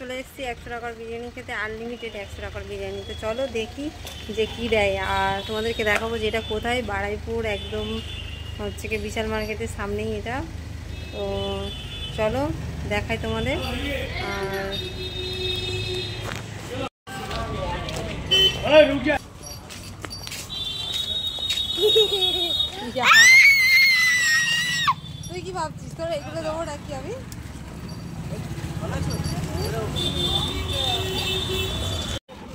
চলে এসেছি 100 টাকার বিরিয়ানি খেতে, আনলিমিটেড 100 টাকার বিরিয়ানি। তো চলো দেখি যে কি দেয়, আর তোমাদেরকে দেখাবো যে এটা কোথায়। বারুইপুর একদম হচ্ছে কি বিশাল মার্কেটের সামনেই এটা। তো চলো দেখাই তোমাদের। আর তুই কি ভাবছিস তোর এগুলো দেবো নাকি আমি?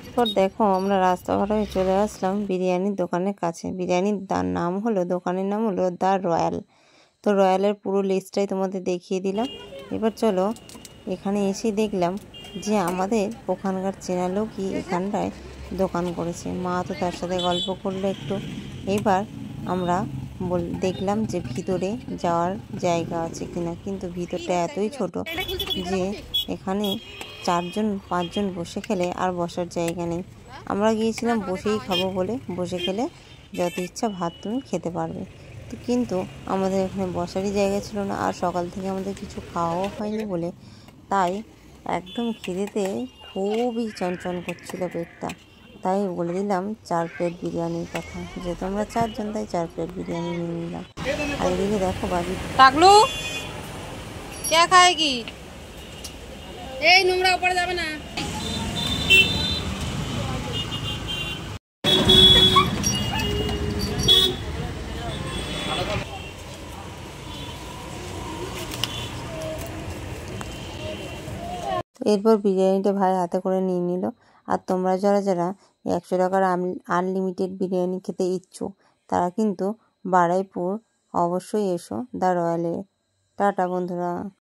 এরপর দেখো আমরা রাস্তাঘাট হয়ে চলে আসলাম বিরিয়ানির দোকানের কাছে। বিরিয়ানির নাম হলো, দোকানের নাম হলো দ্য রয়্যাল। তো রয়্যালের পুরো লিস্টটাই তোমাদের দেখিয়ে দিলাম। এবার চলো, এখানে এসে দেখলাম যে আমাদের ওখানকার চেনা লোকই এখানটায় দোকান করেছে। মা তো তার সাথে গল্প করলো একটু। এবার আমরা দেখলাম যে ভিতরে যাওয়ার জায়গা আছে কিনা, কিন্তু ভিতরটা এতই ছোট যে এখানে 4-5 জন বসে খেলে আর বসার জায়গা নেই। আমরা গিয়েছিলাম বসেই খাবো বলে, বসে খেলে যত ইচ্ছা ভাত তুমি খেতে পারবে। তো কিন্তু আমাদের এখানে বসারই জায়গা ছিল না, আর সকাল থেকে আমাদের কিছু খাওয়াও হয়নি বলে তাই একদম খিদেতে খুবই চনচন করছিল পেটটা। তাই বলে দিলাম 4 প্লেট বিরিয়ানির কথা। যেহেতু আমরা 4 জন তাই 4 প্লেট বিরিয়ানি নিয়ে নিলাম। আর এদিকে দেখো বাবি টাকলু কে খায়গি, এই নোংরা উপরে যাবে না। এরপর বিরিয়ানিটা ভাই হাতে করে নিয়ে নিল। আর তোমরা যারা যারা 100 টাকার আনলিমিটেড বিরিয়ানি খেতে ইচ্ছুক তারা কিন্তু বারুইপুর অবশ্যই এসো দ্য রয়্যালে। টাটা বন্ধুরা।